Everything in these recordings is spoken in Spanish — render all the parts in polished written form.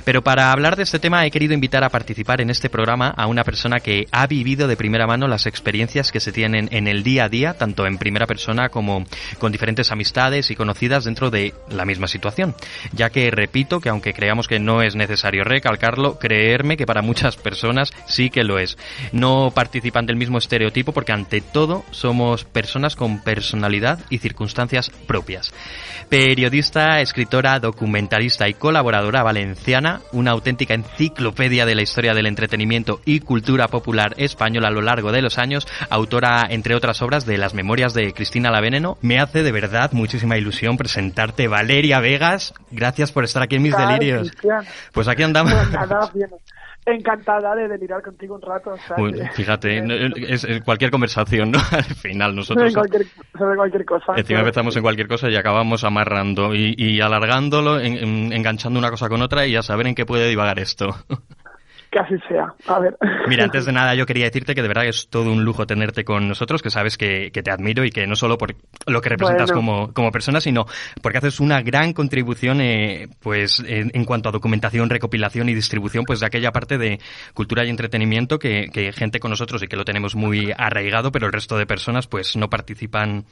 Pero para hablar de este tema he querido invitar a participar en este programa a una persona que ha vivido de primera mano las experiencias que se tienen en el día a día, tanto en primera persona como con diferentes amistades y conocidas dentro de la misma situación. Ya que repito que aunque creamos que no es necesario recalcarlo, creerme que para muchas personas sí que lo es. No participan del mismo estereotipo porque ante todo somos personas con personalidad y circunstancias propias. Periodista, escritora, documentalista y colaboradora valenciana, una auténtica enciclopedia de la historia del entretenimiento y cultura popular española a lo largo de los años, autora, entre otras obras, de Las Memorias de Cristina la Veneno. Me hace de verdad muchísima ilusión presentarte, Valeria Vegas. Gracias por estar aquí en Mis Delirios. Cristian. Pues aquí andamos. Pues nada, bien. Encantada de delirar contigo un rato. O sea, fíjate, es cualquier conversación, ¿no? Al final nosotros... Sobre cualquier cosa. Encima empezamos en cualquier cosa y acabamos amarrando y alargándolo, enganchando una cosa con otra y a saber en qué puede divagar esto. Que así sea. A ver. Mira, antes de nada yo quería decirte que de verdad es todo un lujo tenerte con nosotros, que sabes que te admiro y que no solo por lo que representas como persona, sino porque haces una gran contribución pues en cuanto a documentación, recopilación y distribución pues de aquella parte de cultura y entretenimiento que gente con nosotros y que lo tenemos muy arraigado, pero el resto de personas pues no participan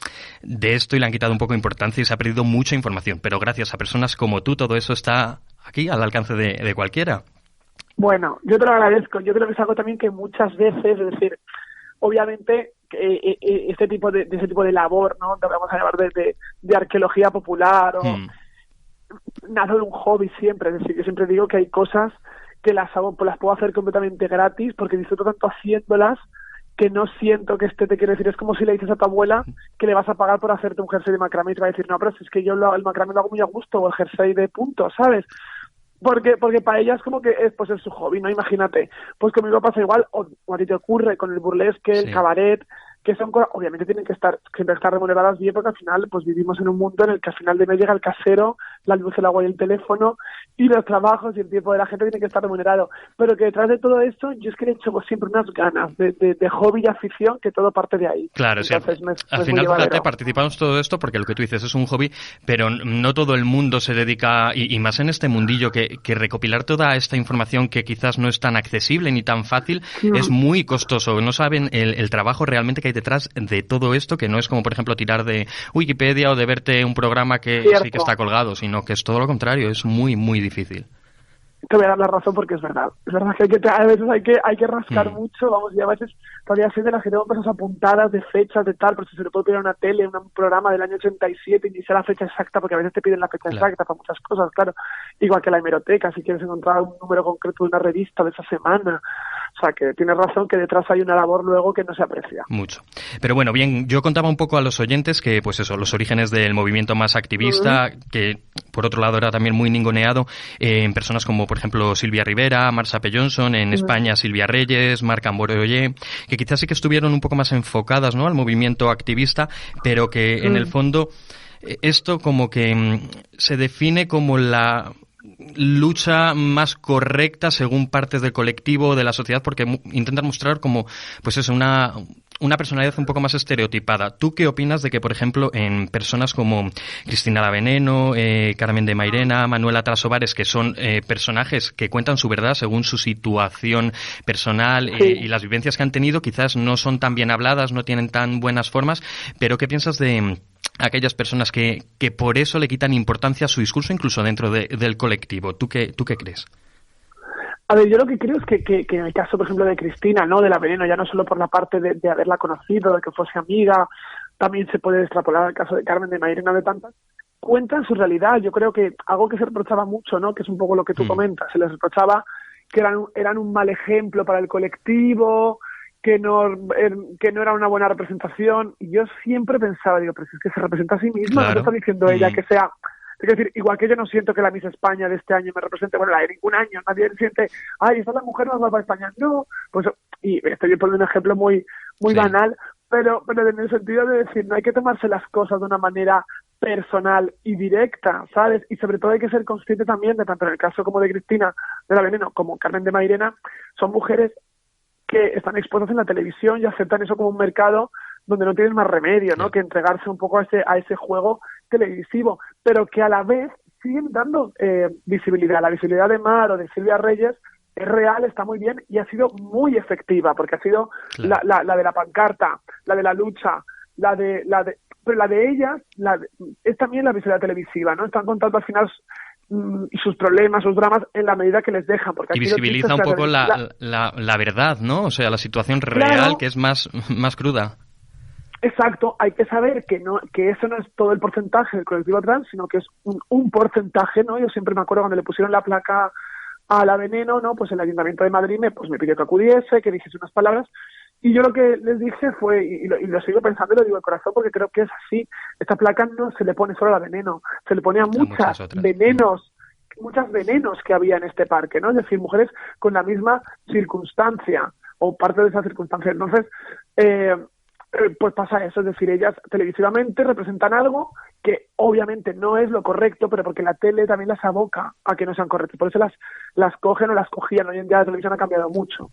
de esto y le han quitado un poco de importancia y se ha perdido mucha información. Pero gracias a personas como tú todo eso está aquí al alcance de cualquiera. Bueno, yo te lo agradezco. Yo creo que es algo también que muchas veces, es decir, obviamente ese tipo de labor, ¿no? Te vamos a llamar de arqueología popular o nace de un hobby siempre. Es decir, yo siempre digo que hay cosas que las puedo hacer completamente gratis porque disfruto tanto haciéndolas que no siento que te quiero decir, es como si le dices a tu abuela que le vas a pagar por hacerte un jersey de macramé y te va a decir, no, pero si es que yo el macramé lo hago muy a gusto o el jersey de punto, ¿sabes? Porque para ella es como que es su hobby, ¿no? Imagínate. Pues conmigo pasa igual, o a ti te ocurre con el burlesque, el cabaret, que son cosas, obviamente tienen que siempre estar remuneradas bien, porque al final pues vivimos en un mundo en el que al final de mes llega el casero, la luz, el agua y el teléfono, y los trabajos y el tiempo de la gente tiene que estar remunerado. Pero que detrás de todo esto, yo es que le he hecho siempre unas ganas de hobby y afición, que todo parte de ahí. Claro, entonces, al final fíjate, participamos todo esto porque lo que tú dices es un hobby, pero no todo el mundo se dedica, y más en este mundillo, que recopilar toda esta información que quizás no es tan accesible ni tan fácil, es muy costoso. No saben el trabajo realmente que hay detrás de todo esto, que no es como, por ejemplo, tirar de Wikipedia o de verte un programa que sí que está colgado, sino que es todo lo contrario, es muy, muy difícil. Te voy a dar la razón porque es verdad. Es verdad que a veces hay que rascar mucho, vamos, y a veces todavía soy de las que tengo cosas apuntadas de fechas, de tal, pero si se le puede pedir a una tele, un programa del año 87 y ni sé la fecha exacta, porque a veces te piden la fecha exacta para muchas cosas, claro. Igual que la hemeroteca, si quieres encontrar un número concreto de una revista de esa semana. O sea, que tienes razón que detrás hay una labor luego que no se aprecia. Mucho. Pero bueno, bien, yo contaba un poco a los oyentes que, pues eso, los orígenes del movimiento más activista, que por otro lado era también muy ninguneado en personas como, por ejemplo, Silvia Rivera, Marsa P. Johnson, en España Silvia Reyes, Marc Ambroye, que quizás sí que estuvieron un poco más enfocadas, ¿no?, al movimiento activista, pero que en el fondo esto como que se define como la lucha más correcta según partes del colectivo o de la sociedad, porque intentan mostrar como, pues eso, una personalidad un poco más estereotipada. ¿Tú qué opinas de que, por ejemplo, en personas como Cristina la Veneno, Carmen de Mairena, Manuela Trasobares, que son personajes que cuentan su verdad según su situación personal y las vivencias que han tenido, quizás no son tan bien habladas, no tienen tan buenas formas, pero ¿qué piensas de aquellas personas que por eso le quitan importancia a su discurso incluso dentro del colectivo? ¿Tú qué crees? A ver, yo lo que creo es que en el caso, por ejemplo, de Cristina, ¿no?, de la Veneno, ya no solo por la parte de haberla conocido, de que fuese amiga, también se puede extrapolar al caso de Carmen de Mairena, de tantas, cuentan su realidad. Yo creo que algo que se reprochaba mucho, ¿no?, que es un poco lo que tú comentas, se les reprochaba que eran un mal ejemplo para el colectivo, que no era una buena representación, y yo siempre pensaba, digo, pero si es que se representa a sí misma, no te está diciendo ella que sea... Es decir, igual que yo no siento que la Miss España de este año me represente, bueno, la de ningún año, nadie siente, ay, esta es la mujer más guapa de España. No, pues, y estoy poniendo un ejemplo muy banal, pero en el sentido de decir, no hay que tomarse las cosas de una manera personal y directa, ¿sabes? Y sobre todo hay que ser consciente también de, tanto en el caso como de Cristina de la Veneno como Carmen de Mairena, son mujeres que están expuestas en la televisión y aceptan eso como un mercado donde no tienen más remedio, ¿no?, que entregarse un poco a ese juego televisivo, pero que a la vez siguen dando visibilidad. La visibilidad de Mar o de Silvia Reyes es real, está muy bien y ha sido muy efectiva, porque ha sido la de la pancarta, la de la lucha, pero la de ellas es también la visibilidad televisiva, ¿no? Están contando al final sus problemas, sus dramas, en la medida que les dejan. Porque y visibiliza un poco la verdad, ¿no? O sea, la situación real, que es más cruda. Exacto, hay que saber que eso no es todo el porcentaje del colectivo trans, sino que es un porcentaje, ¿no? Yo siempre me acuerdo cuando le pusieron la placa a la Veneno, ¿no? Pues el Ayuntamiento de Madrid me pidió que acudiese, que dijese unas palabras, y yo lo que les dije fue, y lo sigo pensando y lo digo de corazón porque creo que es así, esta placa no se le pone solo a la Veneno, se le pone a muchas venenos que había en este parque, ¿no? Es decir, mujeres con la misma circunstancia, o parte de esa circunstancia. Entonces, pues pasa eso, es decir, ellas televisivamente representan algo que obviamente no es lo correcto, pero porque la tele también las aboca a que no sean correctas. Por eso las cogen o las cogían. Hoy en día la televisión ha cambiado mucho.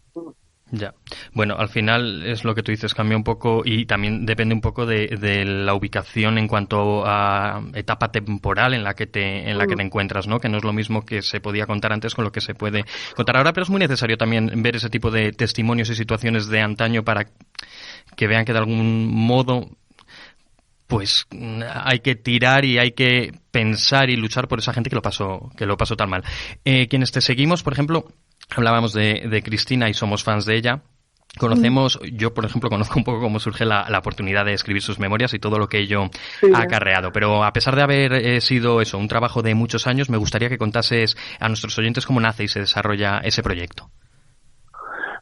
Ya. Bueno, al final es lo que tú dices, cambia un poco y también depende un poco de la ubicación en cuanto a etapa temporal en la que te encuentras, ¿no? Que no es lo mismo que se podía contar antes con lo que se puede contar ahora, pero es muy necesario también ver ese tipo de testimonios y situaciones de antaño para que vean que de algún modo pues hay que tirar y hay que pensar y luchar por esa gente que lo pasó tan mal. Quienes te seguimos, por ejemplo, hablábamos de Cristina y somos fans de ella. Conocemos, yo por ejemplo conozco un poco cómo surge la oportunidad de escribir sus memorias y todo lo que ello ha acarreado, pero a pesar de haber sido eso, un trabajo de muchos años, me gustaría que contases a nuestros oyentes cómo nace y se desarrolla ese proyecto.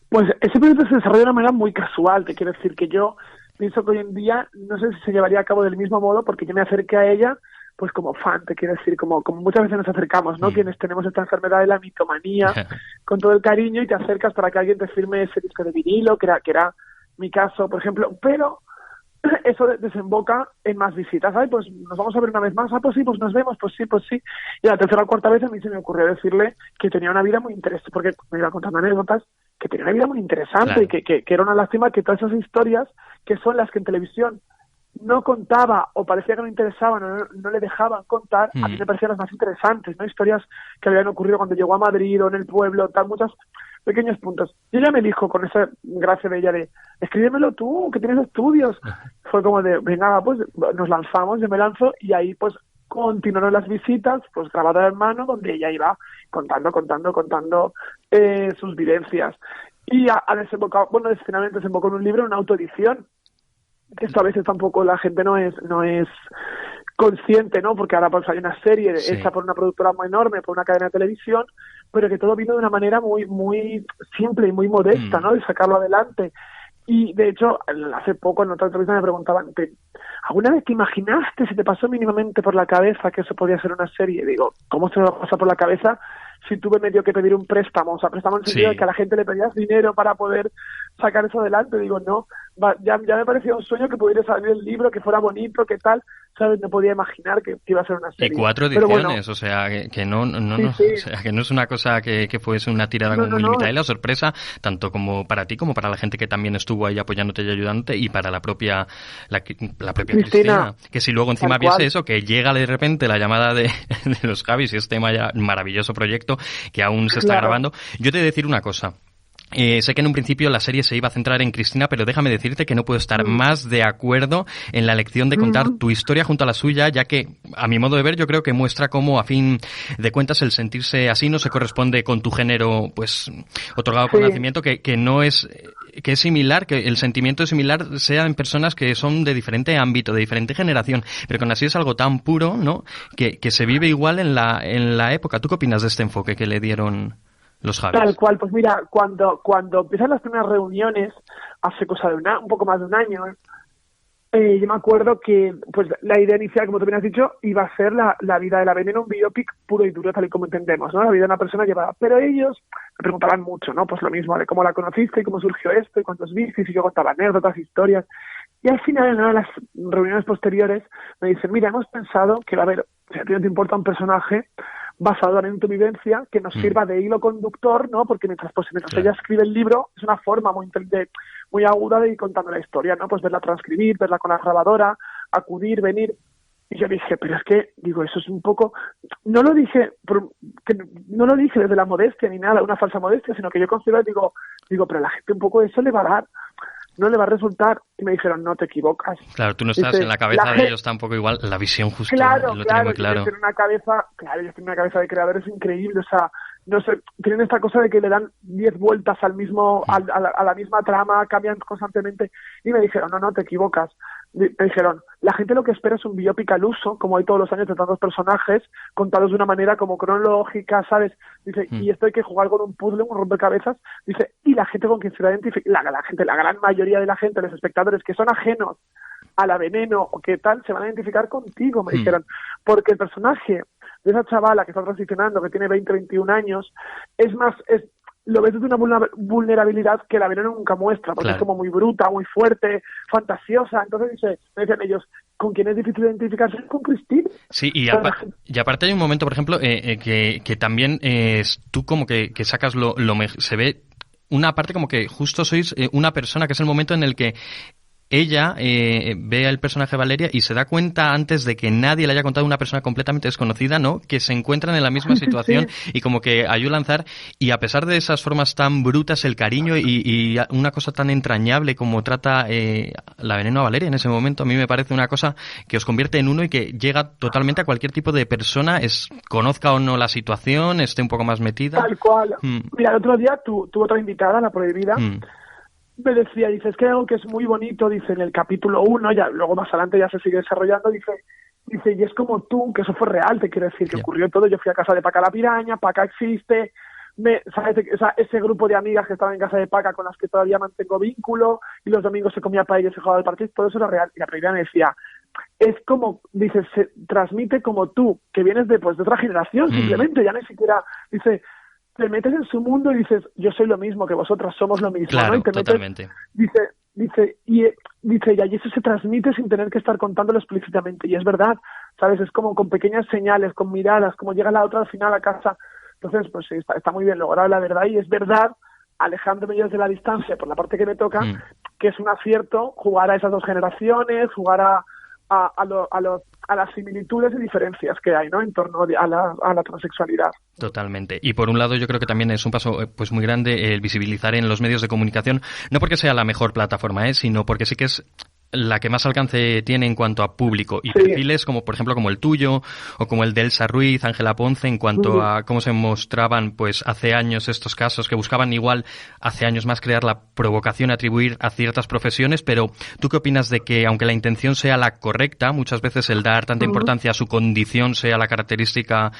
Pues ese proyecto se desarrolla de una manera muy casual, te quiero decir que yo pienso que hoy en día no sé si se llevaría a cabo del mismo modo, porque yo me acerqué a ella pues como fan, te quiero decir, como muchas veces nos acercamos, ¿no? Quienes tenemos esta enfermedad de la mitomanía, con todo el cariño, y te acercas para que alguien te firme ese disco de vinilo, que era mi caso, por ejemplo, pero eso desemboca en más visitas. Ay, pues nos vamos a ver una vez más. Ah, pues sí, pues nos vemos, pues sí, pues sí. Y la tercera o cuarta vez a mí se me ocurrió decirle que tenía una vida muy interesante, porque me iba contando anécdotas, que tenía una vida muy interesante, claro. y que era una lástima que todas esas historias, que son las que en televisión no contaba o parecía que no interesaban o no le dejaban contar, a mí me parecían las más interesantes, ¿no? Historias que habían ocurrido cuando llegó a Madrid o en el pueblo, tal, muchos pequeños puntos. Y ella me dijo, con esa gracia de ella de, escríbemelo tú, que tienes estudios. Fue como de, venga, pues nos lanzamos, yo me lanzo, y ahí pues continuaron las visitas, pues grabada en mano, donde ella iba contando sus vivencias. Y ha desembocado, bueno, finalmente desembocó en un libro, una autoedición. Esto a veces tampoco la gente no es consciente, ¿no? Porque ahora pues hay una serie hecha por una productora muy enorme, por una cadena de televisión, pero que todo vino de una manera muy muy simple y muy modesta, ¿no? De sacarlo adelante. Y de hecho, hace poco en otra entrevista me preguntaban, ¿alguna vez te imaginaste, si te pasó mínimamente por la cabeza que eso podía ser una serie? Y digo, ¿cómo se me va a pasar por la cabeza si tuve medio que pedir un préstamo? O sea, préstamo en el sentido de que a la gente le pedías dinero para poder sacar eso adelante. Digo, no, ya me parecía un sueño que pudiera salir el libro, que fuera bonito, que tal, ¿sabes? No podía imaginar que iba a ser una serie. Y 4 ediciones, o sea, que no, o sea, que no es una cosa que fuese una tirada muy limitada. Y la sorpresa, tanto como para ti como para la gente que también estuvo ahí apoyándote y ayudándote, y para la propia Cristina, que si luego encima viese eso, que llega de repente la llamada de los Javis y este maravilloso proyecto que aún se está grabando. Yo te he de decir una cosa. Sé que en un principio la serie se iba a centrar en Cristina, pero déjame decirte que no puedo estar más de acuerdo en la elección de contar tu historia junto a la suya, ya que, a mi modo de ver, yo creo que muestra cómo, a fin de cuentas, el sentirse así no se corresponde con tu género, pues, otorgado por nacimiento, que no es, que es similar, que el sentimiento es similar, sea en personas que son de diferente ámbito, de diferente generación, pero que aún así es algo tan puro, ¿no? Que se vive igual en la época. ¿Tú qué opinas de este enfoque que le dieron los Javis? Tal cual, pues mira, cuando empiezan las primeras reuniones, hace cosa de un poco más de un año, yo me acuerdo que pues la idea inicial, como tú bien has dicho, iba a ser la vida de la Veneno, un biopic puro y duro, tal y como entendemos, ¿no? La vida de una persona llevada. Pero ellos me preguntaban mucho, ¿no? Pues lo mismo, de cómo la conociste y cómo surgió esto y cuántos bicis, y yo contaba anécdotas, historias. Y al final, en una de las reuniones posteriores, me dicen, mira, hemos pensado que va a haber, si a ti no te importa un personaje basado en tu vivencia, que nos sirva de hilo conductor, ¿no? Porque mientras ella escribe el libro, es una forma muy aguda de ir contando la historia, ¿no? Pues verla transcribir, verla con la grabadora, acudir, venir. Y yo dije, pero es que, digo, eso es un poco... No lo dije no lo dije desde la modestia ni nada, una falsa modestia, sino que yo considero, digo, pero a la gente un poco eso le va a dar, no le va a resultar. Y me dijeron, no te equivocas. Claro, tú no estás Dice, en la cabeza de ellos tampoco igual, la visión justo claro, lo tiene muy claro. claro. Yo estoy en una cabeza de creadores increíble, o sea, no sé, tienen esta cosa de que le dan 10 vueltas al mismo, a la misma trama, cambian constantemente, y me dijeron, no, te equivocas. Me dijeron, la gente lo que espera es un biopic al uso, como hay todos los años de tantos personajes, contados de una manera como cronológica, ¿sabes? Dice, y esto hay que jugar con un puzzle, un rompecabezas, dice, y la gente con quien se va a identificar, la gran mayoría de la gente, los espectadores que son ajenos a la Veneno o qué tal, se van a identificar contigo, me dijeron, porque el personaje de esa chavala que está transicionando, que tiene 20, 21 años, lo ves desde una vulnerabilidad que la Veneno nunca muestra, porque es como muy bruta, muy fuerte, fantasiosa. Entonces me dicen ellos, ¿con quién es difícil identificarse? Con Cristina. Sí, y aparte hay un momento, por ejemplo, que también tú como que sacas se ve una parte como que justo sois una persona, que es el momento en el que ella ve al personaje Valeria y se da cuenta antes de que nadie le haya contado, una persona completamente desconocida, ¿no? Que se encuentran en la misma situación y como que ayuda a lanzar, y a pesar de esas formas tan brutas, el cariño y una cosa tan entrañable como trata la Veneno a Valeria en ese momento, a mí me parece una cosa que os convierte en uno y que llega totalmente a cualquier tipo de persona, conozca o no la situación, esté un poco más metida. Tal cual. Mira, el otro día tuvo otra invitada, La Prohibida, me decía, dice, es que hay algo que es muy bonito, dice, en el capítulo 1, ya luego más adelante ya se sigue desarrollando, dice, y es como tú, que eso fue real, te quiero decir, que ocurrió todo. Yo fui a casa de Paca la Piraña, Paca existe, ¿sabes? Ese grupo de amigas que estaban en casa de Paca con las que todavía mantengo vínculo, y los domingos se comía paella y se jugaba al partido, todo eso era real. Y la Prohibida me decía, es como, dice, se transmite como tú, que vienes de otra generación, simplemente, ya ni siquiera, dice, te metes en su mundo y dices, yo soy lo mismo que vosotras, somos lo mismo, claro, ¿no? Y te totalmente. Dice, y allí eso se transmite sin tener que estar contándolo explícitamente, y es verdad, ¿sabes? Es como con pequeñas señales, con miradas, como llega la otra al final a casa. Entonces, pues sí, está muy bien logrado, la verdad, y es verdad, alejándome yo desde la distancia, por la parte que me toca, que es un acierto jugar a esas dos generaciones, jugar a las similitudes y diferencias que hay, ¿no?, en torno a la transexualidad. Totalmente. Y por un lado yo creo que también es un paso pues muy grande el visibilizar en los medios de comunicación, no porque sea la mejor plataforma, sino porque sí que es la que más alcance tiene en cuanto a público, y perfiles como por ejemplo como el tuyo o como el de Elsa Ruiz, Ángela Ponce, en cuanto a cómo se mostraban pues hace años estos casos, que buscaban igual hace años más crear la provocación, atribuir a ciertas profesiones. Pero ¿tú qué opinas de que, aunque la intención sea la correcta, muchas veces el dar tanta importancia a su condición sea la característica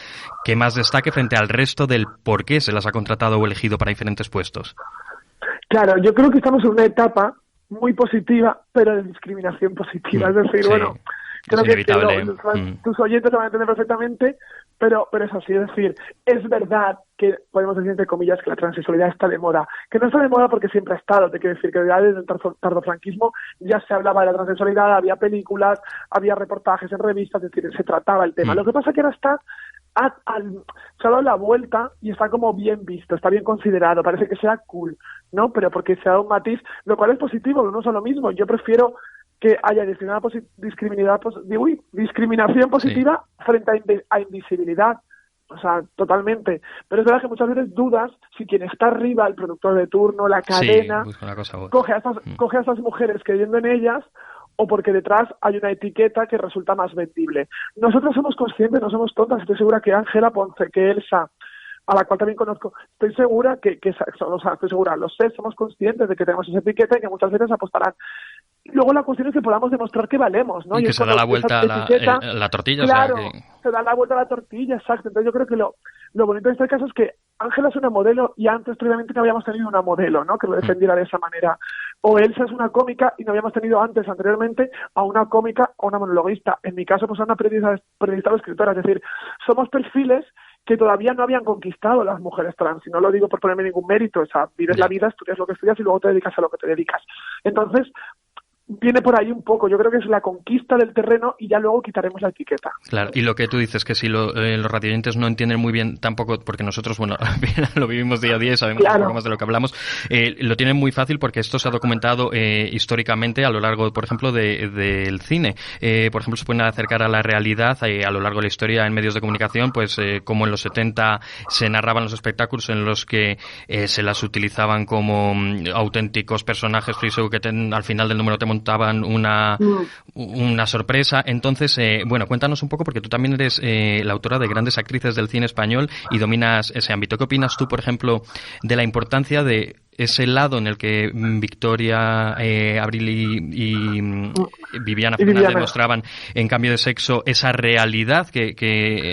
que más destaque frente al resto del por qué se las ha contratado o elegido para diferentes puestos? Claro, yo creo que estamos en una etapa muy positiva, pero de discriminación positiva. Es decir, bueno, creo que tus oyentes lo van a entender perfectamente, pero es así. Es decir, es verdad que podemos decir, entre comillas, que la transexualidad está de moda. Que no está de moda porque siempre ha estado. Te quiero decir que desde el tardofranquisismo ya se hablaba de la transexualidad, había películas, había reportajes en revistas, es decir, se trataba el tema. Lo que pasa es que ahora se ha dado la vuelta y está como bien visto, está bien considerado, parece que sea cool, ¿no? Pero porque se ha dado un matiz, lo cual es positivo, no son lo mismo. Yo prefiero que haya discriminación positiva frente a invisibilidad. O sea, totalmente. Pero es verdad que muchas veces dudas si quien está arriba, el productor de turno, la cadena, coge a estas mujeres creyendo en ellas, o porque detrás hay una etiqueta que resulta más vendible. Nosotros somos conscientes, no somos tontas. Estoy segura que Ángela Ponce, que Elsa, a la cual también conozco, estoy segura somos conscientes de que tenemos esa etiqueta y que muchas veces apostarán. Luego la cuestión es que podamos demostrar que valemos, ¿no? Y que se da la vuelta a la tortilla. Claro, o sea, que... se da la vuelta a la tortilla, exacto. Entonces yo creo que lo bonito de este caso es que Ángela es una modelo y antes previamente no habíamos tenido una modelo, ¿no?, que lo defendiera de esa manera. O Elsa es una cómica y no habíamos tenido anteriormente a una cómica o una monologuista. En mi caso, pues a una periodista o escritora. Es decir, somos perfiles que todavía no habían conquistado las mujeres trans. Y no lo digo por ponerme ningún mérito. O sea, vives la vida, estudias lo que estudias y luego te dedicas a lo que te dedicas. Entonces, viene por ahí un poco. Yo creo que es la conquista del terreno y ya luego quitaremos la etiqueta. Claro, y lo que tú dices, que si los radioyentes no entienden muy bien tampoco, porque nosotros, bueno, lo vivimos día a día y sabemos un poco más de lo que hablamos, lo tienen muy fácil porque esto se ha documentado históricamente a lo largo, por ejemplo, del cine. Por ejemplo, se pueden acercar a la realidad a lo largo de la historia en medios de comunicación, pues como en los 70 se narraban los espectáculos en los que se las utilizaban como auténticos personajes, que al final del número te montaban una sorpresa. Entonces, bueno, cuéntanos un poco, porque tú también eres la autora de grandes actrices del cine español y dominas ese ámbito. ¿Qué opinas tú, por ejemplo, de la importancia de ese lado en el que Victoria Abril y Viviana Fernández mostraban en Cambio de Sexo esa realidad que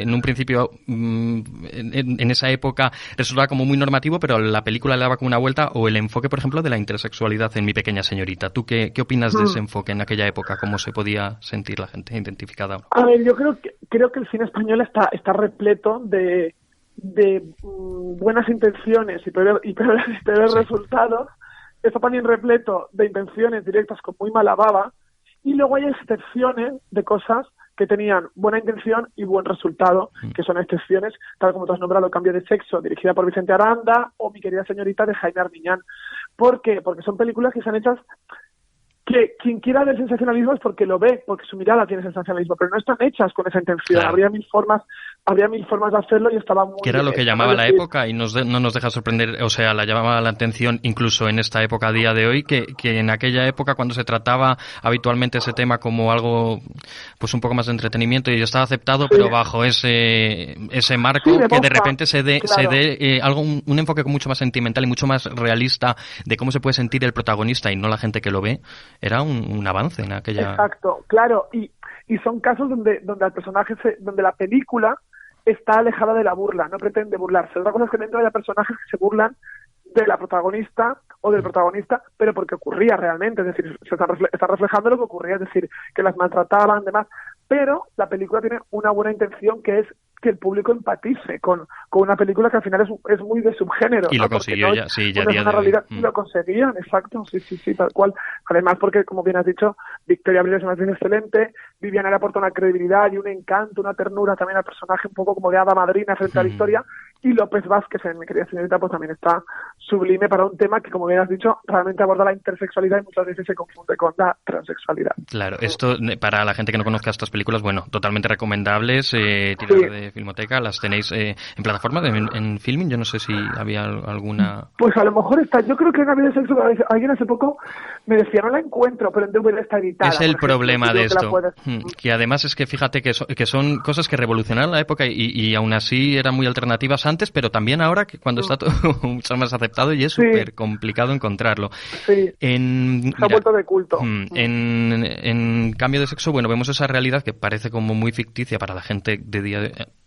en un principio en esa época resultaba como muy normativo, pero la película le daba como una vuelta, o el enfoque, por ejemplo, de la intersexualidad en Mi pequeña señorita? ¿Tú qué opinas de ese enfoque en aquella época? ¿Cómo se podía sentir la gente identificada? A ver, yo creo que el cine español está repleto de buenas intenciones y peores resultados. Está también repleto de intenciones directas con muy mala baba, y luego hay excepciones de cosas que tenían buena intención y buen resultado, que son excepciones, tal como tú has nombrado Cambio de Sexo, dirigida por Vicente Aranda, o Mi querida señorita, de Jaime Armiñán. ¿Por qué? Porque son películas que se han hechas que quien quiera ver sensacionalismo es porque lo ve, porque su mirada tiene sensacionalismo, pero no están hechas con esa intención. Claro. Habría mil formas de hacerlo y estaba muy... Que era lo que llamaba la época y no nos deja sorprender, o sea, la llamaba la atención incluso en esta época, a día de hoy, que en aquella época, cuando se trataba habitualmente ese tema como algo pues un poco más de entretenimiento, y estaba aceptado, pero bajo ese marco, que de repente se dé algo, un enfoque mucho más sentimental y mucho más realista de cómo se puede sentir el protagonista y no la gente que lo ve. Era un avance en aquella... Exacto, claro, y son casos donde el personaje, donde la película está alejada de la burla, no pretende burlarse. Otra cosa es que dentro haya personajes que se burlan de la protagonista o del protagonista, pero porque ocurría realmente, es decir, se está reflejando lo que ocurría, es decir, que las maltrataban, demás, pero la película tiene una buena intención, que es que el público empatice con una película que al final es muy de subgénero. Y lo consiguió ya, día de realidad. Y lo conseguían, exacto, sí, tal cual. Además, porque, como bien has dicho, Victoria Abril es una actriz excelente, Viviana le aporta una credibilidad y un encanto, una ternura también al personaje, un poco como de hada madrina frente a la historia, y López Vázquez, en Mi querida señorita, pues también está sublime para un tema que, como bien has dicho, realmente aborda la intersexualidad y muchas veces se confunde con la transexualidad. Claro, esto, para la gente que no conozca estas películas, bueno, totalmente recomendables, tiradas de Filmoteca, las tenéis en plataforma, en Filmin. Yo no sé si había alguna... Pues a lo mejor está, yo creo que en Cambio de Sexo, alguien hace poco me decía, no la encuentro, pero en DVD está editada. Es el problema de esto, que además es que fíjate que son cosas que revolucionaron la época y aún así eran muy alternativas antes, pero también ahora, que cuando está todo mucho más aceptado, y es súper complicado encontrarlo. Sí, se ha vuelto de culto. En Cambio de Sexo, bueno, vemos esa realidad que parece como muy ficticia para la gente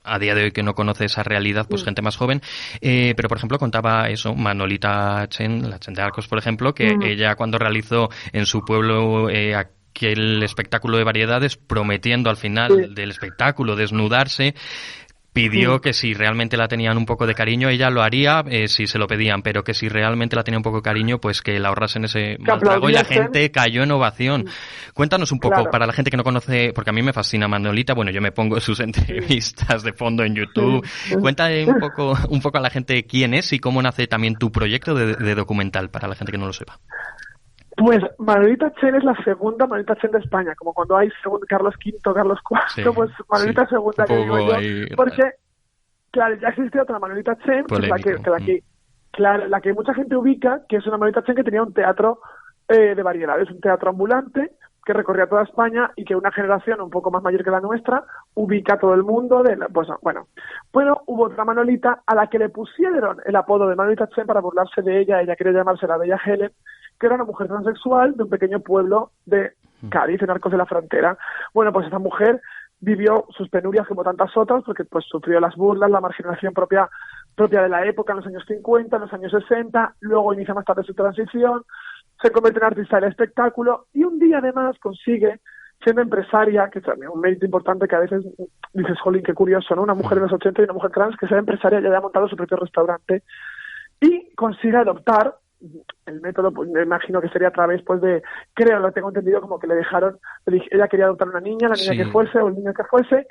a día de hoy que no conoce esa realidad, pues gente más joven, pero por ejemplo contaba eso Manolita Chen, la Chen de Arcos, por ejemplo, que ella cuando realizó en su pueblo aquel espectáculo de variedades, prometiendo al final del espectáculo desnudarse, pidió que si realmente la tenían un poco de cariño, ella lo haría si se lo pedían, pero que si realmente la tenía un poco de cariño, pues que la ahorrasen ese mal trago, y la gente cayó en ovación. Cuéntanos un poco, para la gente que no conoce, porque a mí me fascina Manolita, bueno, yo me pongo sus entrevistas de fondo en YouTube. Cuéntame un poco a la gente quién es y cómo nace también tu proyecto de documental, para la gente que no lo sepa. Pues Manolita Chen es la segunda Manolita Chen de España, como cuando hay Carlos V, Carlos IV, pues Manolita segunda, que digo yo, porque, claro, ya existe otra Manolita Chen, que la que mucha gente ubica, que es una Manolita Chen que tenía un teatro de variedades, un teatro ambulante, que recorría toda España y que una generación un poco más mayor que la nuestra ubica a todo el mundo. Bueno, hubo otra Manolita a la que le pusieron el apodo de Manolita Chen para burlarse de ella. Ella quería llamarse la Bella Helen, que era una mujer transexual de un pequeño pueblo de Cádiz, en Arcos de la Frontera. Bueno, pues esa mujer vivió sus penurias como tantas otras, porque pues sufrió las burlas, la marginación propia de la época en los años 50, en los años 60, luego inicia más tarde su transición, se convierte en artista del espectáculo y un día además consigue, siendo empresaria, que es también un mérito importante que a veces dices, jolín, qué curioso, ¿no? Una mujer de los 80 y una mujer trans que sea empresaria y haya montado su propio restaurante, y consigue adoptar el método, pues me imagino que sería a través, pues de, creo, lo tengo entendido, como que le dejaron, ella quería adoptar una niña, la niña Sí. que fuese, o el niño que fuese,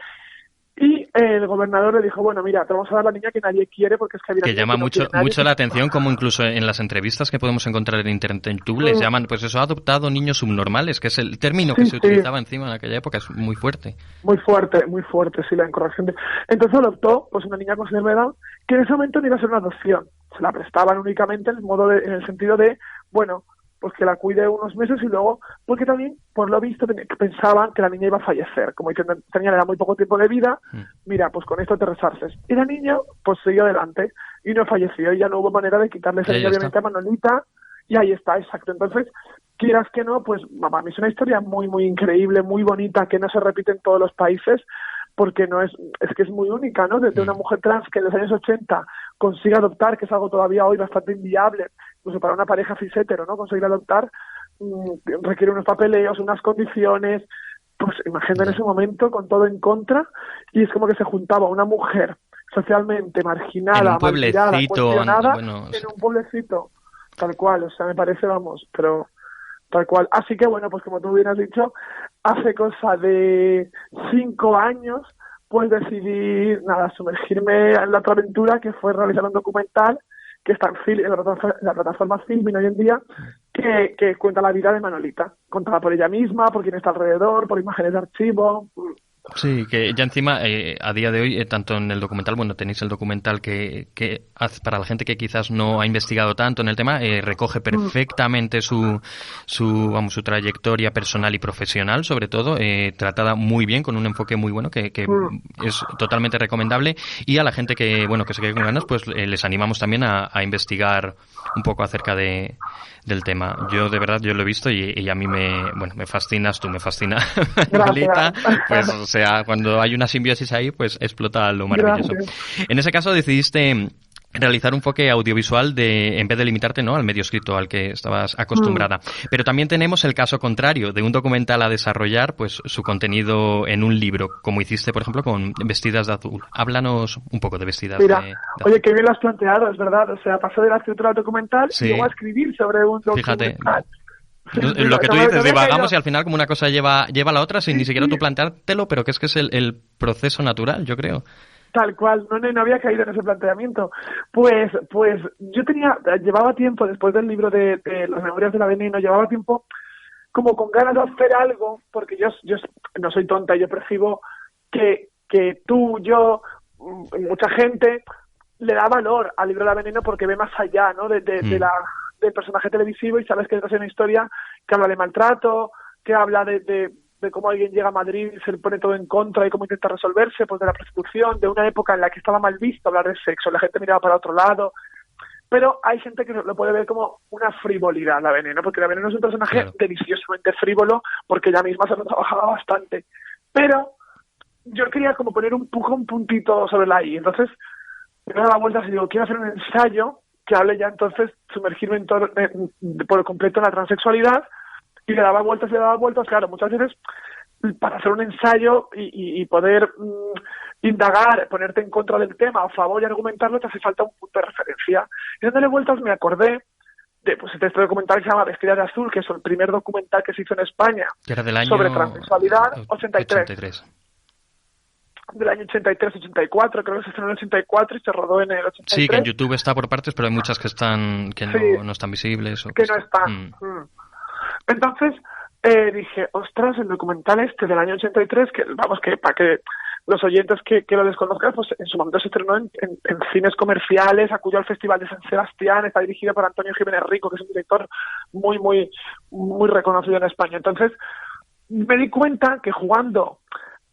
y el gobernador le dijo, bueno, mira, te vamos a dar la niña que nadie quiere, porque es que hay una Que niña llama que no quiere nadie. mucho la atención, como incluso en las entrevistas que podemos encontrar en internet en YouTube les llaman, pues eso, ha adoptado niños subnormales, que es el término que Sí, se sí, utilizaba encima en aquella época, es muy fuerte. muy fuerte, sí, la incorrección de... Entonces adoptó, pues, una niña con síndrome de Down, que en ese momento no iba a ser una adopción, se la prestaban únicamente en el sentido de, bueno, pues que la cuide unos meses y luego, porque también, por lo visto, pensaban que la niña iba a fallecer, como que tenía muy poco tiempo de vida, mira, pues con esto te resarces. Y la niña, pues siguió adelante y no falleció, y ya no hubo manera de quitarle esa niña, obviamente, a Manolita, y ahí está, exacto. Entonces, quieras que no, pues para mí es una historia muy, muy increíble, muy bonita, que no se repite en todos los países, porque no es que es muy única, ¿no? De una mujer trans que en los años 80 consigue adoptar, que es algo todavía hoy bastante inviable, incluso para una pareja cis-hetero, ¿no? Conseguir adoptar requiere unos papeleos, unas condiciones, pues imagínate en ese momento con todo en contra, y es como que se juntaba una mujer socialmente marginada, mal tirada, cuestionada, bueno, en un pueblecito, tal cual, o sea, me parece, vamos, pero tal cual. Así que bueno, pues como tú bien has dicho, hace cosa de 5 años, pues decidí, nada, sumergirme en la otra aventura, que fue realizar un documental que está en la plataforma Filmin hoy en día, que cuenta la vida de Manolita, contada por ella misma, por quien está alrededor, por imágenes de archivo. Sí, que ya encima, a día de hoy, tanto en el documental, bueno, tenéis el documental que para la gente que quizás no ha investigado tanto en el tema, recoge perfectamente su trayectoria personal y profesional, sobre todo, tratada muy bien, con un enfoque muy bueno, que es totalmente recomendable. Y a la gente que, bueno, que se quede con ganas, pues les animamos también a investigar un poco acerca del tema. Yo, de verdad, yo lo he visto y a mí me fascinas tú, me fascina Manolita, pues, o sea, cuando hay una simbiosis ahí, pues explota lo maravilloso. Gracias. En ese caso decidiste realizar un enfoque audiovisual en vez de limitarte, ¿no?, al medio escrito al que estabas acostumbrada. Pero también tenemos el caso contrario, de un documental a desarrollar, pues su contenido en un libro, como hiciste, por ejemplo, con Vestidas de Azul. Háblanos un poco de Vestidas de Azul. Oye, qué bien lo has planteado, es verdad. O sea, pasó de la escritura al documental y luego a escribir sobre un documental. Fíjate. Lo que tú dices, divagamos y al final como una cosa lleva a la otra sin ni siquiera tú planteártelo, pero que es el proceso natural, yo creo. Tal cual, no había caído en ese planteamiento. Pues yo llevaba tiempo, después del libro de Las Memorias de la Veneno, llevaba tiempo como con ganas de hacer algo, porque yo no soy tonta, yo percibo que tú, yo, mucha gente le da valor al libro de la Veneno porque ve más allá, ¿no?, del personaje televisivo, y sabes que detrás hay una historia que habla de maltrato, que habla de cómo alguien llega a Madrid y se le pone todo en contra y cómo intenta resolverse, pues de la prostitución, de una época en la que estaba mal visto hablar de sexo, la gente miraba para otro lado, pero hay gente que lo puede ver como una frivolidad, la Veneno, porque la Veneno es un personaje deliciosamente frívolo, porque ella misma se lo trabajaba bastante, pero yo quería como poner un puntito sobre la I, entonces me daba vueltas y digo, quiero hacer un ensayo que hable ya entonces, sumergirme por completo en la transexualidad, y le daba vueltas, claro, muchas veces para hacer un ensayo y poder indagar, ponerte en contra del tema, a favor y argumentarlo, te hace falta un punto de referencia. Y dándole vueltas me acordé de este documental que se llama Vestida de Azul, que es el primer documental que se hizo en España sobre transexualidad, 83. Del año 83-84, creo que se estrenó en el 84 y se rodó en el 83. Sí, que en YouTube está por partes, pero hay muchas que no están visibles. Que no están. Entonces dije, ostras, el documental del año 83, que vamos, que para que los oyentes que lo desconozcan, pues en su momento se estrenó en cines comerciales, acudió al Festival de San Sebastián, está dirigido por Antonio Jiménez Rico, que es un director muy, muy, muy reconocido en España. Entonces me di cuenta que jugando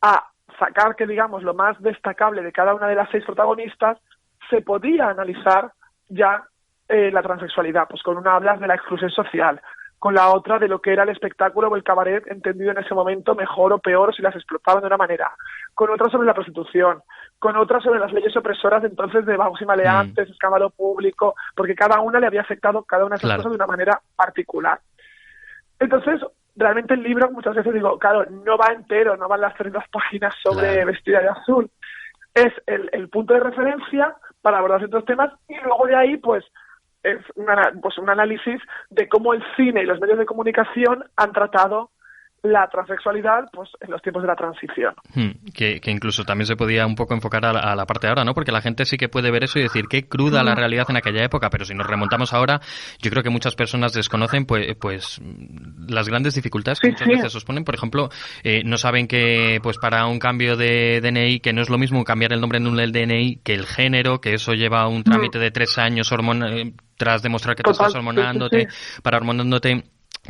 a sacar, que digamos, lo más destacable de cada una de las 6 protagonistas, se podía analizar ya la transexualidad, pues con una hablas de la exclusión social, con la otra de lo que era el espectáculo o el cabaret entendido en ese momento mejor o peor, si las explotaban de una manera, con otra sobre la prostitución, con otra sobre las leyes opresoras de entonces de vagos y maleantes, escándalo público, porque cada una le había afectado cada una de esas cosas de una manera particular. Entonces, realmente el libro, muchas veces digo, claro, no va entero, no van las 300 páginas sobre Vestida de Azul. Es el punto de referencia para abordar ciertos temas y luego de ahí, pues, es un análisis de cómo el cine y los medios de comunicación han tratado la transexualidad pues en los tiempos de la transición. Que incluso también se podía un poco enfocar a la parte de ahora, ¿no? Porque la gente sí que puede ver eso y decir qué cruda la realidad en aquella época, pero si nos remontamos ahora, yo creo que muchas personas desconocen pues las grandes dificultades que muchas veces os ponen. Por ejemplo, no saben que pues para un cambio de DNI, que no es lo mismo cambiar el nombre en un DNI que el género, que eso lleva un trámite de 3 años tras demostrar que te estás hormonándote, para hormonándote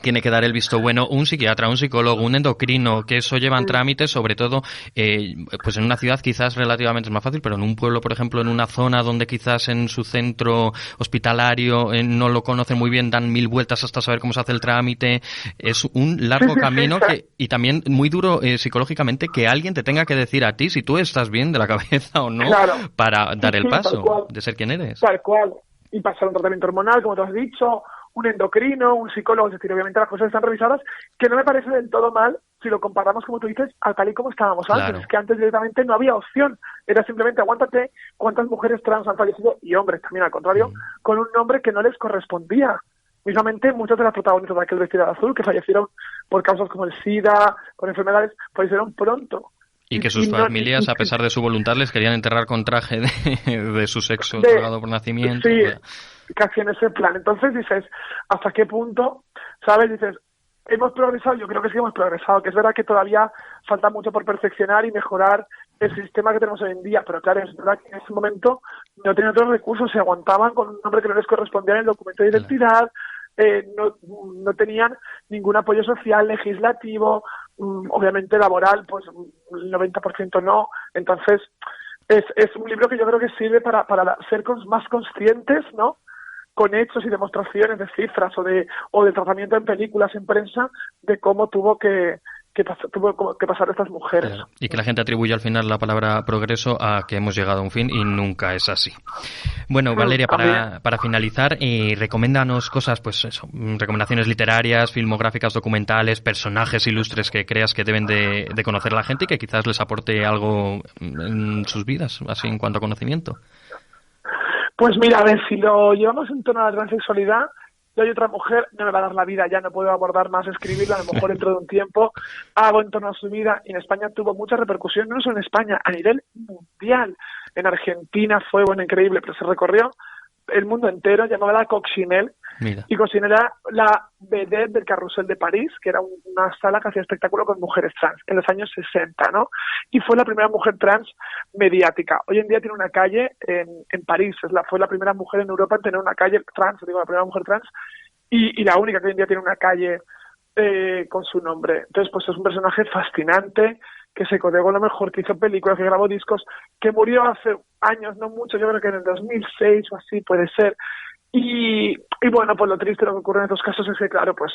tiene que dar el visto bueno un psiquiatra, un psicólogo, un endocrino, que eso llevan trámites, sobre todo pues en una ciudad quizás relativamente es más fácil, pero en un pueblo, por ejemplo, en una zona donde quizás en su centro hospitalario no lo conocen muy bien, dan 1000 vueltas hasta saber cómo se hace el trámite. Es un largo camino y también muy duro psicológicamente que alguien te tenga que decir a ti si tú estás bien de la cabeza o no, para dar el paso de ser quien eres. Tal cual. Y pasar un tratamiento hormonal, como tú has dicho, un endocrino, un psicólogo, es decir, obviamente las cosas están revisadas, que no me parece del todo mal si lo comparamos, como tú dices, al tal y como estábamos antes. Es que antes directamente no había opción, era simplemente aguántate cuántas mujeres trans han fallecido, y hombres también al contrario, con un nombre que no les correspondía. Mismamente, muchas de las protagonistas de aquel vestido de azul, que fallecieron por causas como el SIDA, por enfermedades, fallecieron pronto. Y que sus familias, a pesar de su voluntad, les querían enterrar con traje de su sexo otorgado por nacimiento. Sí, casi en ese plan. Entonces dices, ¿hasta qué punto? ¿Sabes? Dices, ¿hemos progresado? Yo creo que sí hemos progresado, que es verdad que todavía falta mucho por perfeccionar y mejorar el sistema que tenemos hoy en día, pero claro, es verdad que en ese momento no tenían otros recursos, se aguantaban con un nombre que no les correspondía en el documento de identidad, no tenían ningún apoyo social, legislativo, obviamente laboral, pues el 90% no. Entonces, es un libro que yo creo que sirve para ser más conscientes, ¿no?, con hechos y demostraciones de cifras o de tratamiento en películas, en prensa, de cómo tuvo que pasar estas mujeres. Claro. Y que la gente atribuye al final la palabra progreso a que hemos llegado a un fin y nunca es así. Bueno, Valeria, para finalizar, recomiéndanos cosas, pues eso, recomendaciones literarias, filmográficas, documentales, personajes ilustres que creas que deben de conocer a la gente y que quizás les aporte algo en sus vidas, así en cuanto a conocimiento. Pues mira, a ver, si lo llevamos en torno a la transexualidad, yo hay otra mujer, no me va a dar la vida, ya no puedo abordar más, escribirla, a lo mejor dentro de un tiempo, hago en torno a su vida, y en España tuvo mucha repercusión, no solo en España, a nivel mundial. En Argentina fue, increíble, pero se recorrió el mundo entero, llamaba Coccinelle. Mira. Y Coccinelle era la vedette del Carrusel de París, que era una sala que hacía espectáculo con mujeres trans, en los años 60, ¿no? Y fue la primera mujer trans mediática. Hoy en día tiene una calle en París, fue la primera mujer en Europa en tener una calle trans, la primera mujer trans, y la única que hoy en día tiene una calle con su nombre. Entonces, pues es un personaje fascinante, que se codeó con lo mejor, que hizo películas, que grabó discos, que murió hace años, no mucho, yo creo que en el 2006 o así puede ser. Y bueno, pues lo triste lo que ocurre en estos casos es que, claro, pues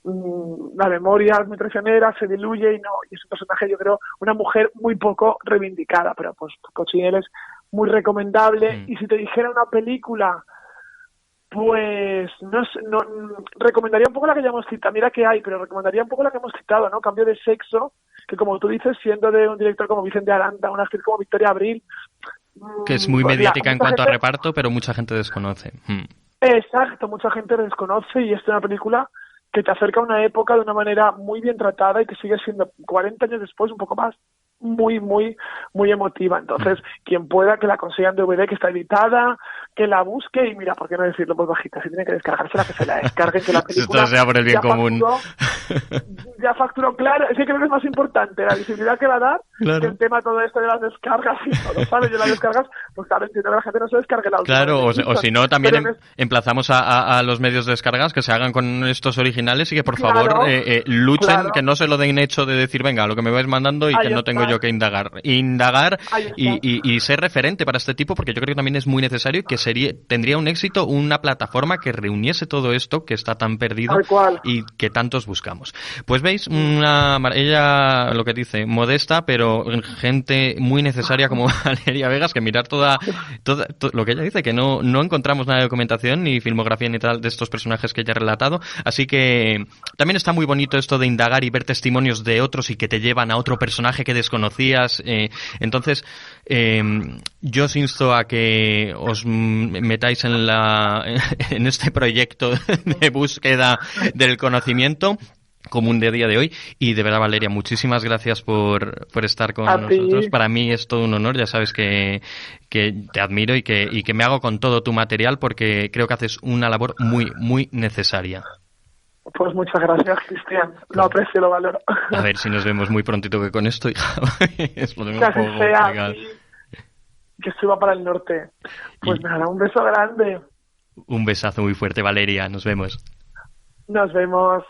la memoria es muy traicionera, se diluye y es un personaje, yo creo, una mujer muy poco reivindicada, pero pues Coccinelle es muy recomendable. Y si te dijera una película, pues no recomendaría un poco la que ya hemos citado, mira que hay, pero recomendaría un poco la que hemos citado, ¿no? Cambio de sexo, que como tú dices, siendo de un director como Vicente Aranda, una actriz como Victoria Abril, que es muy mediática en cuanto a reparto, pero mucha gente desconoce. Exacto, mucha gente desconoce, y es una película que te acerca a una época de una manera muy bien tratada y que sigue siendo 40 años después, un poco más, muy, muy, muy emotiva. Entonces, quien pueda, que la consiga en DVD, que está editada, que la busque, y mira, ¿por qué no decirlo en voz bajita? Si tiene que descargársela, que se la descargue, que la película esto sea por el bien común. Ya facturó, claro, es que creo que es más importante la visibilidad que va a dar, que el tema todo esto de las descargas y todo, ¿sabes? Yo las descargas, pues claro, entiendo que la gente no se descargue la última. Claro, o si no, también emplazamos a los medios de descargas que se hagan con estos originales y que por favor luchen, que no se lo den hecho de decir, venga, lo que me vais mandando y que no tengo yo que indagar y ser referente para este tipo, porque yo creo que también es muy necesario y que tendría un éxito una plataforma que reuniese todo esto que está tan perdido y que tantos buscamos. Pues veis, ella lo que dice, modesta pero pero gente muy necesaria como Valeria Vegas, que mirar toda lo que ella dice, que no encontramos nada de documentación, ni filmografía, ni tal, de estos personajes que ella ha relatado. Así que también está muy bonito esto de indagar y ver testimonios de otros y que te llevan a otro personaje que desconocías. Entonces, yo os insto a que os metáis en este proyecto de búsqueda del conocimiento común de día de hoy. Y de verdad, Valeria, muchísimas gracias por estar con nosotros. Para mí es todo un honor. Ya sabes que te admiro y que me hago con todo tu material, porque creo que haces una labor muy, muy necesaria. Pues muchas gracias, Cristian. Lo aprecio, lo valoro. A ver si nos vemos muy prontito, que con esto, hija, que así sea, que suba para el norte. Pues nada, un beso grande. Un besazo muy fuerte, Valeria. Nos vemos. Nos vemos.